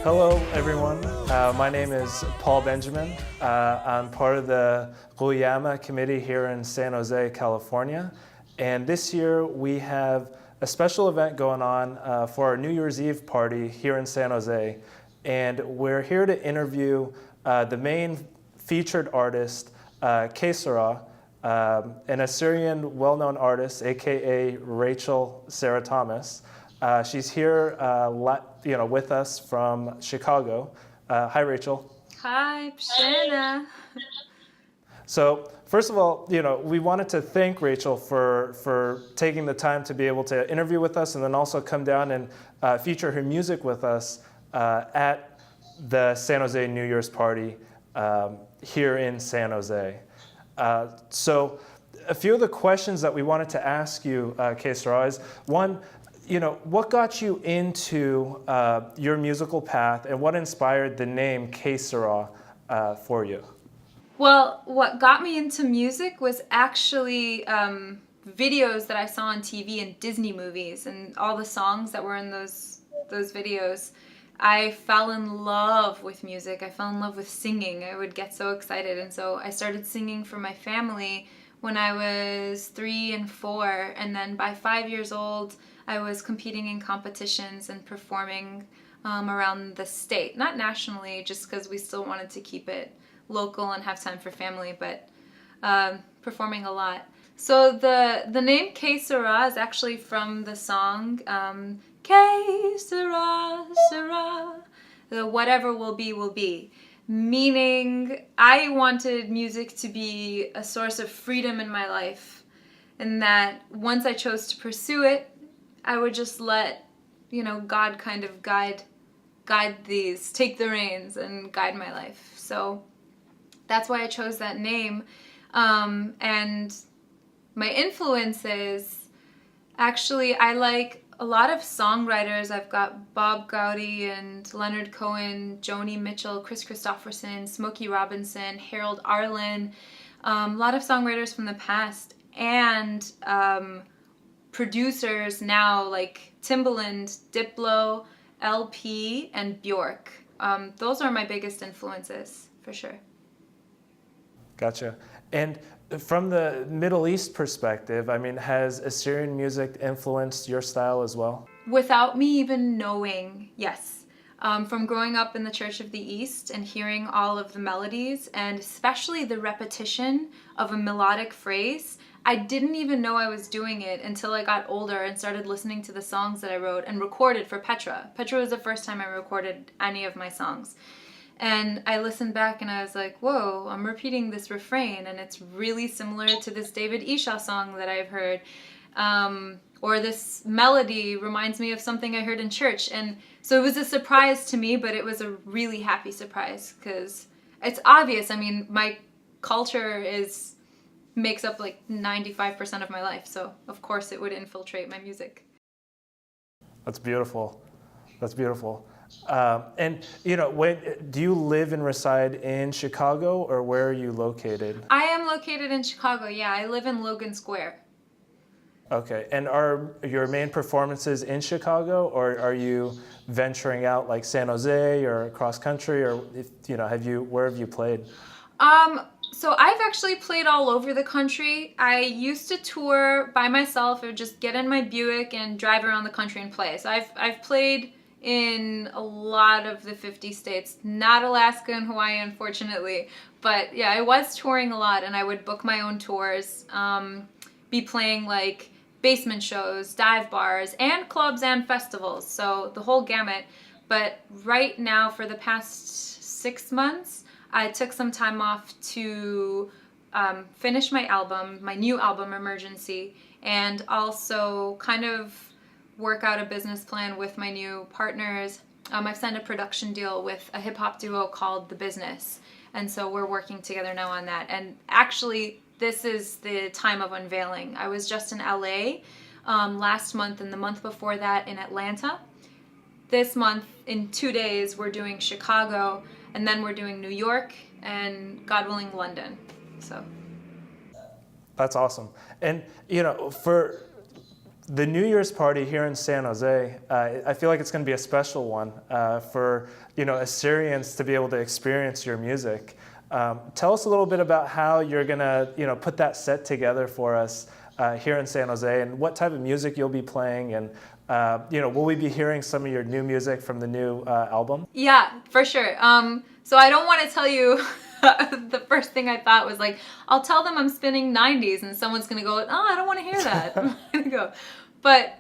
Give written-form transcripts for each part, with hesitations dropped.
Hello, everyone. My name is Paul Benjamin. I'm part of the Guyama committee here in San Jose, California. And this year we have a special event going on for our New Year's Eve party here in San Jose. And we're here to interview the main featured artist, KSRA, an Assyrian well-known artist, aka Rachel Sarah Thomas. She's here with us from Chicago. Hi, Rachel. Hi, Pshena. So first of all, we wanted to thank Rachel for taking the time to be able to interview with us and then also come down and feature her music with us at the San Jose New Year's party here in San Jose. So a few of the questions that we wanted to ask you, KSRA, is one, what got you into your musical path and what inspired the name KSRA for you? Well, what got me into music was actually videos that I saw on TV and Disney movies and all the songs that were in those videos. I fell in love with music. I fell in love with singing. I would get so excited, and so I started singing for my family when I was 3 and 4, and then by 5 years old I was competing in competitions and performing around the state. Not nationally, just because we still wanted to keep it local and have time for family, but performing a lot. So the name KSRA is actually from the song KSRA, Sarah, the whatever will be. Meaning I wanted music to be a source of freedom in my life, and that once I chose to pursue it, I would just let, God kind of guide these, take the reins and guide my life. So that's why I chose that name. And my influences, actually, I like a lot of songwriters. I've got Bob Gowdy and Leonard Cohen, Joni Mitchell, Chris Christopherson, Smokey Robinson, Harold Arlen, a lot of songwriters from the past, and producers now like Timbaland, Diplo, LP, and Bjork. Those are my biggest influences, for sure. Gotcha. And from the Middle East perspective, has Assyrian music influenced your style as well? Without me even knowing, yes. From growing up in the Church of the East and hearing all of the melodies, and especially the repetition of a melodic phrase, I didn't even know I was doing it until I got older and started listening to the songs that I wrote and recorded for Petra. Petra was the first time I recorded any of my songs. And I listened back and I was like, whoa, I'm repeating this refrain and it's really similar to this David Isha song that I've heard. Or this melody reminds me of something I heard in church. And so it was a surprise to me, but it was a really happy surprise because it's obvious. My culture makes up like 95% of my life. So of course it would infiltrate my music. That's beautiful. That's beautiful. Do you live and reside in Chicago, or where are you located? I am located in Chicago, yeah. I live in Logan Square. Okay, and are your main performances in Chicago, or are you venturing out like San Jose or cross country, or where have you played? So I've actually played all over the country. I used to tour by myself. I would just get in my Buick and drive around the country and play. So I've played in a lot of the 50 states, not Alaska and Hawaii, unfortunately. But yeah, I was touring a lot, and I would book my own tours, be playing like basement shows, dive bars, and clubs and festivals. So the whole gamut. But right now, for the past 6 months, I took some time off to finish my album, my new album, Emergency, and also kind of work out a business plan with my new partners. I've signed a production deal with a hip-hop duo called The Business, and so we're working together now on that. And actually, this is the time of unveiling. I was just in LA last month, and the month before that in Atlanta. This month, in 2 days, we're doing Chicago, and then we're doing New York, and God willing, London. So that's awesome. And the New Year's party here in San Jose, I feel like it's going to be a special one for Assyrians to be able to experience your music. Tell us a little bit about how you're going to put that set together for us here in San Jose, and what type of music you'll be playing, and will we be hearing some of your new music from the new album? Yeah, for sure. So I don't want to tell you. The first thing I thought was like, I'll tell them I'm spinning 90s, and someone's gonna go, oh, I don't want to hear that. I'm gonna go. But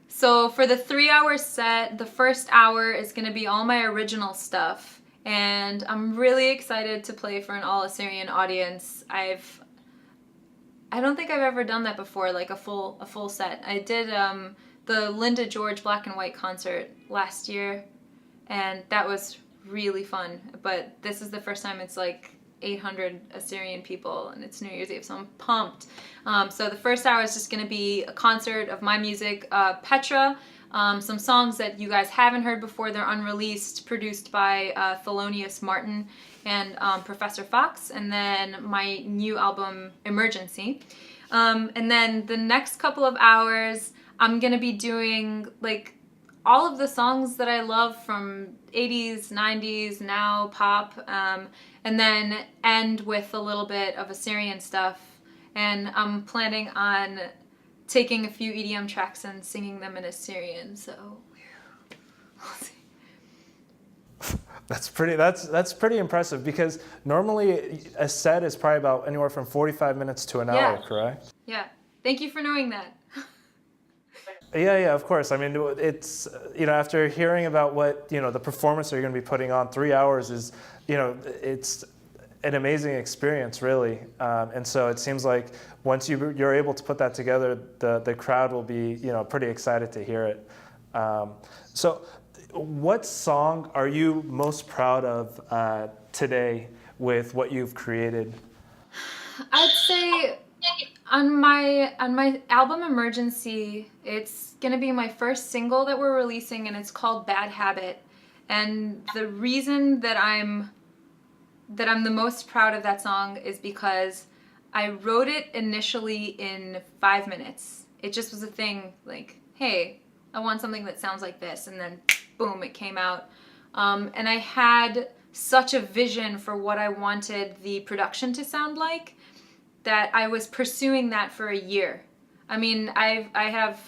so for the 3-hour set, the first hour is gonna be all my original stuff, and I'm really excited to play for an all Assyrian audience. I don't think I've ever done that before, like a full set. I did the Linda George Black and White concert last year, and that was really fun. But this is the first time it's like 800 Assyrian people, and it's New Year's Eve, so I'm pumped. So the first hour is just going to be a concert of my music, Petra, some songs that you guys haven't heard before. They're unreleased, produced by Thelonious Martin and Professor Fox, and then my new album, Emergency. And then the next couple of hours, I'm going to be doing like all of the songs that I love from 80s, 90s, now pop, and then end with a little bit of Assyrian stuff. And I'm planning on taking a few EDM tracks and singing them in Assyrian, so we'll see. That's pretty impressive, because normally a set is probably about anywhere from 45 minutes to an hour, correct? Yeah. Thank you for knowing that. Yeah, of course. I mean, it's, after hearing about what, the performance that you're going to be putting on, 3 hours is, it's an amazing experience, really. And so it seems like once you're able to put that together, the crowd will be, pretty excited to hear it. So what song are you most proud of today with what you've created? I'd say on my album Emergency, it's gonna be my first single that we're releasing, and it's called Bad Habit. And the reason that I'm the most proud of that song is because I wrote it initially in 5 minutes. It just was a thing like, hey, I want something that sounds like this, and then boom, it came out. And I had such a vision for what I wanted the production to sound like that I was pursuing that for a year. I mean, I have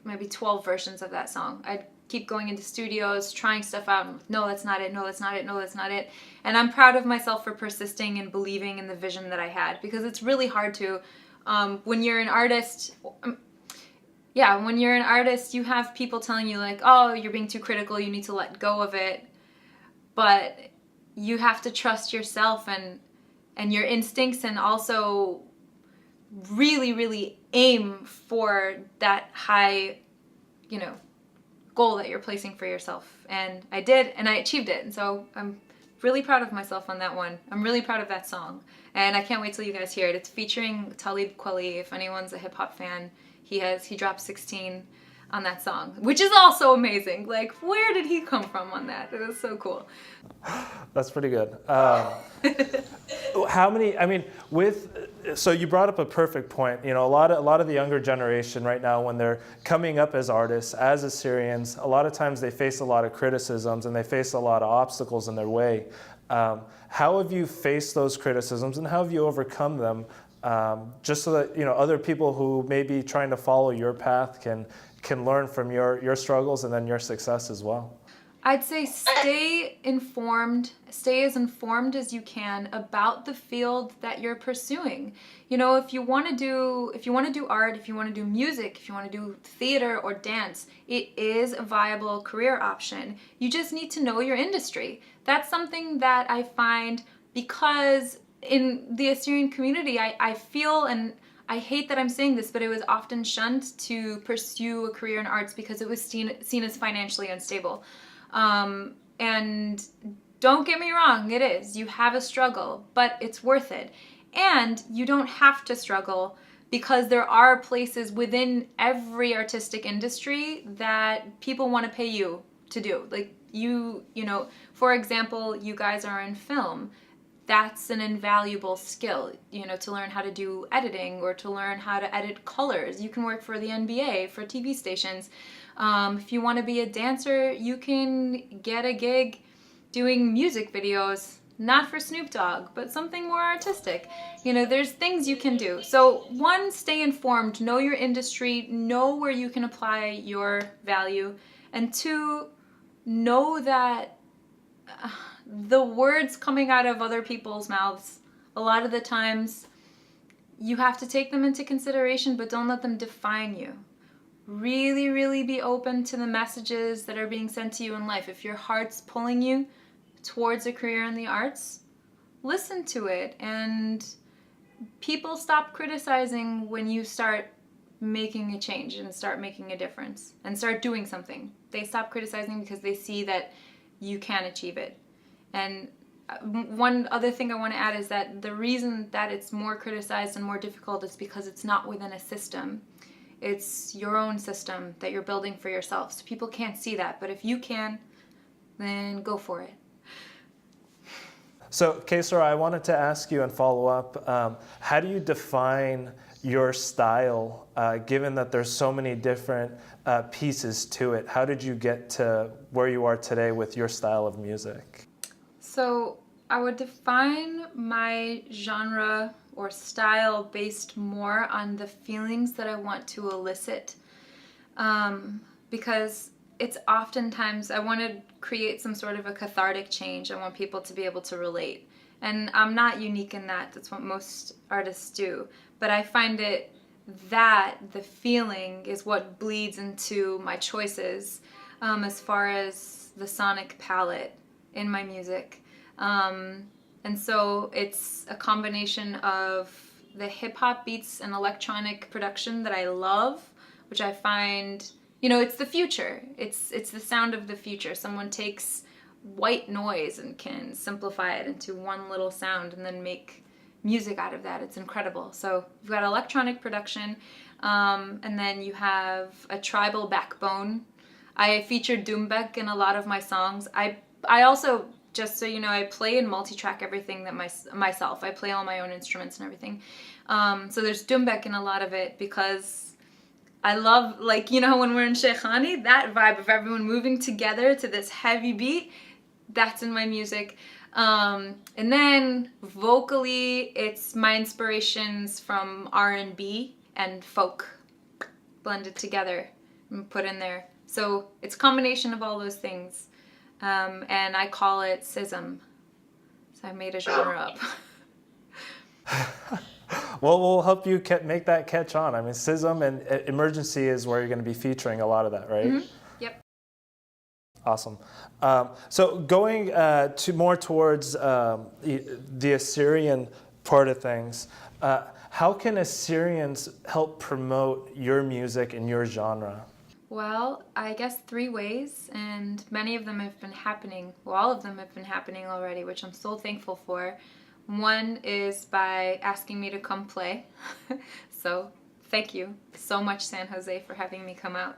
maybe 12 versions of that song. I'd keep going into studios, trying stuff out, and no, that's not it, no, that's not it, no, that's not it. And I'm proud of myself for persisting and believing in the vision that I had, because it's really hard to, when you're an artist, when you're an artist, you have people telling you like, oh, you're being too critical, you need to let go of it. But you have to trust yourself and your instincts, and also really, really aim for that high, goal that you're placing for yourself. And I did, and I achieved it. And so I'm really proud of myself on that one. I'm really proud of that song. And I can't wait till you guys hear it. It's featuring Talib Kweli. If anyone's a hip hop fan, he dropped 16 on that song, which is also amazing. Like, where did he come from on that? It was so cool. That's pretty good. How many? I mean, so you brought up a perfect point. A lot of the younger generation right now, when they're coming up as artists, as Assyrians, a lot of times they face a lot of criticisms and they face a lot of obstacles in their way. How have you faced those criticisms, and how have you overcome them? Just so that other people who may be trying to follow your path can learn from your struggles and then your success as well. I'd say stay informed, stay as informed as you can about the field that you're pursuing. If you want to do art, if you want to do music, if you want to do theater or dance, it is a viable career option. You just need to know your industry. That's something that I find, because in the Assyrian community, I feel, and I hate that I'm saying this, but it was often shunned to pursue a career in arts because it was seen as financially unstable. And don't get me wrong, it is. You have a struggle, but it's worth it. And you don't have to struggle, because there are places within every artistic industry that people want to pay you to do. Like for example, you guys are in film. that's an invaluable skill, to learn how to do editing or to learn how to edit colors. You can work for the NBA, for TV stations. If you want to be a dancer, you can get a gig doing music videos, not for Snoop Dogg, but something more artistic. There's things you can do. So one, stay informed, know your industry, know where you can apply your value. And two, know that the words coming out of other people's mouths, a lot of the times you have to take them into consideration, but don't let them define you. Really, really be open to the messages that are being sent to you in life. If your heart's pulling you towards a career in the arts, listen to it. And people stop criticizing when you start making a change and start making a difference and start doing something. They stop criticizing because they see that you can achieve it. And one other thing I want to add is that the reason that it's more criticized and more difficult is because it's not within a system. It's your own system that you're building for yourself. So people can't see that, but if you can, then go for it. So, KSRA, I wanted to ask you and follow up, how do you define your style, given that there's so many different pieces to it? How did you get to where you are today with your style of music? So I would define my genre or style based more on the feelings that I want to elicit, because it's oftentimes I want to create some sort of a cathartic change. I want people to be able to relate. And I'm not unique in that. That's what most artists do. But I find it that the feeling is what bleeds into my choices as far as the sonic palette in my music. And so it's a combination of the hip-hop beats and electronic production that I love, which I find, it's the future. It's the sound of the future. Someone takes white noise and can simplify it into one little sound and then make music out of that. It's incredible. So you've got electronic production, and then you have a tribal backbone. I feature Doombek in a lot of my songs. I also, just so you know, I play and multi-track everything that myself. I play all my own instruments and everything. So there's Doombek in a lot of it because I love, when we're in Sheikhani, that vibe of everyone moving together to this heavy beat, that's in my music. And then vocally, it's my inspirations from R&B and folk blended together and put in there. So it's a combination of all those things. And I call it schism. So I made a genre up. Well, we'll help you make that catch on. I mean, schism and emergency is where you're going to be featuring a lot of that, right? Mm-hmm. Yep. Awesome. So going more towards the Assyrian part of things, how can Assyrians help promote your music and your genre? Well, I guess 3 ways, and many of them have been happening. Well, all of them have been happening already, which I'm so thankful for. One is by asking me to come play. So thank you so much, San Jose, for having me come out.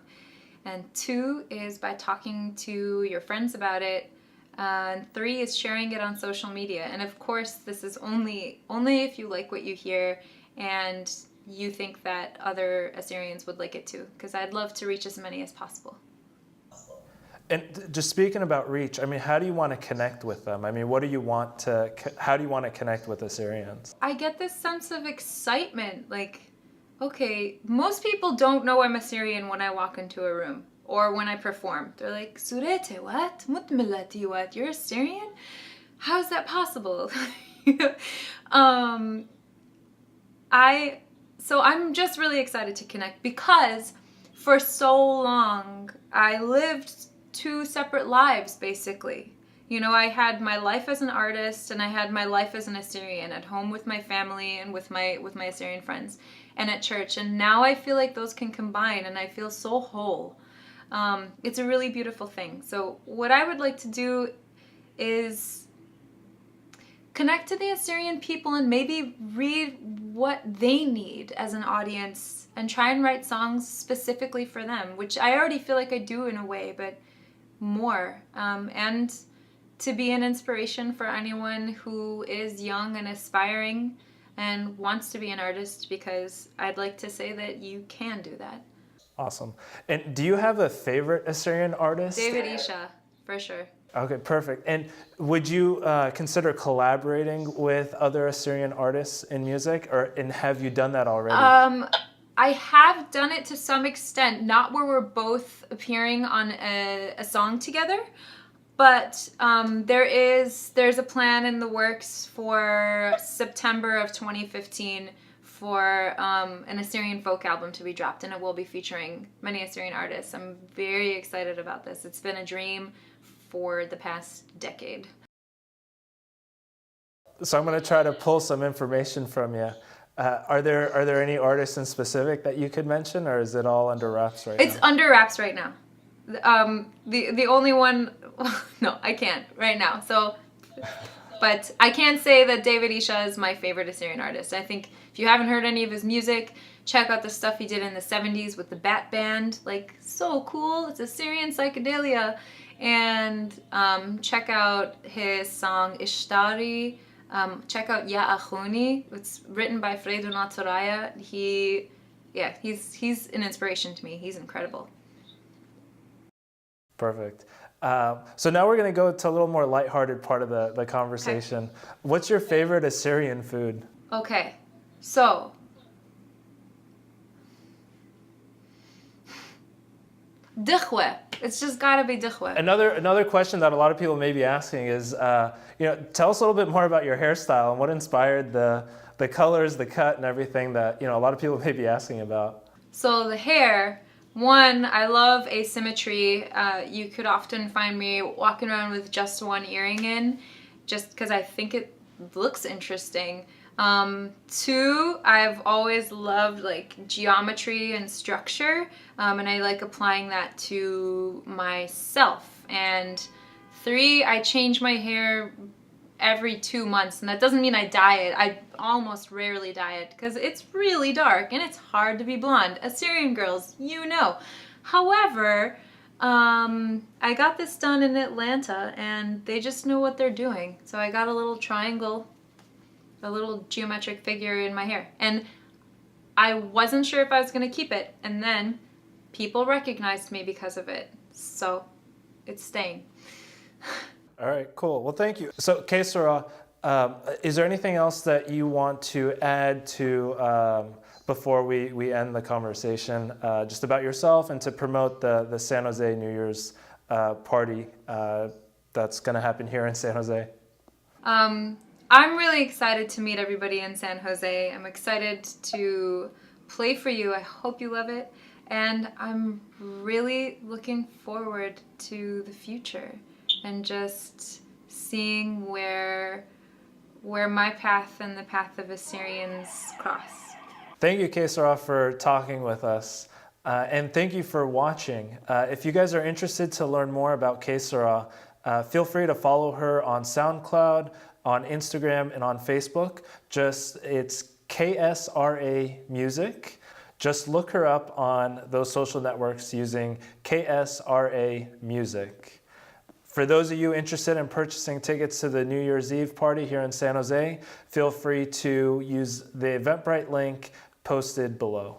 And 2 is by talking to your friends about it. And 3 is sharing it on social media. And of course, this is only if you like what you hear and you think that other Assyrians would like it too, because I'd love to reach as many as possible. And just speaking about reach, I mean, how do you want to connect with them? I mean, how do you want to connect with Assyrians? I get this sense of excitement, okay, most people don't know I'm Assyrian when I walk into a room or when I perform. They're like, Surete, what? Mutmilati, what? You're Assyrian? How is that possible? So I'm just really excited to connect because for so long I lived 2 separate lives, basically. I had my life as an artist and I had my life as an Assyrian at home with my family and with my Assyrian friends and at church. And now I feel like those can combine and I feel so whole. It's a really beautiful thing. So what I would like to do is connect to the Assyrian people and maybe read what they need as an audience and try and write songs specifically for them, which I already feel like I do in a way, but more. And to be an inspiration for anyone who is young and aspiring and wants to be an artist, because I'd like to say that you can do that. Awesome. And do you have a favorite Assyrian artist? David Isha, for sure. Okay, perfect. And would you consider collaborating with other Assyrian artists in music, and have you done that already? I have done it to some extent, not where we're both appearing on a song together, but there's a plan in the works for September of 2015 for an Assyrian folk album to be dropped, and it will be featuring many Assyrian artists. I'm very excited about this. It's been a dream for the past decade. So I'm going to try to pull some information from you. Are there any artists in specific that you could mention, or is it all under wraps right now? It's under wraps right now. The only one, no, I can't right now. So, but I can say that David Isha is my favorite Assyrian artist. I think if you haven't heard any of his music, check out the stuff he did in the 70s with the Bat Band. Like, so cool. It's Assyrian psychedelia. And check out his song Ishtari. Check out Ya Achuni. It's written by Fredo Naturaya. He's an inspiration to me. He's incredible. Perfect. So now we're going to go to a little more lighthearted part of the conversation. Okay. What's your favorite Assyrian food? Okay, so dikhwe. It's just gotta be dikhwe. Another question that a lot of people may be asking is, tell us a little bit more about your hairstyle and what inspired the colors, the cut, and everything that a lot of people may be asking about. So the hair. One, I love asymmetry. You could often find me walking around with just one earring in, just because I think it looks interesting. Two, I've always loved like geometry and structure, and I like applying that to myself. And three, I change my hair every 2 months, and that doesn't mean I dye it. I almost rarely dye it because it's really dark and it's hard to be blonde. Assyrian girls, you know. However, I got this done in Atlanta and they just know what they're doing. So I got a little triangle, a little geometric figure in my hair, and I wasn't sure if I was going to keep it, and then people recognized me because of it. So it's staying. All right, cool. Well, thank you. So, KSRA, is there anything else that you want to add to before we end the conversation, just about yourself and to promote the San Jose New Year's party that's going to happen here in San Jose? I'm really excited to meet everybody in San Jose. I'm excited to play for you. I hope you love it. And I'm really looking forward to the future and just seeing where my path and the path of Assyrians cross. Thank you, KSRA, for talking with us. And thank you for watching. If you guys are interested to learn more about KSRA, feel free to follow her on SoundCloud, on Instagram, and on Facebook. It's KSRA Music. Just look her up on those social networks using KSRA Music. For those of you interested in purchasing tickets to the New Year's Eve party here in San Jose, feel free to use the Eventbrite link posted below.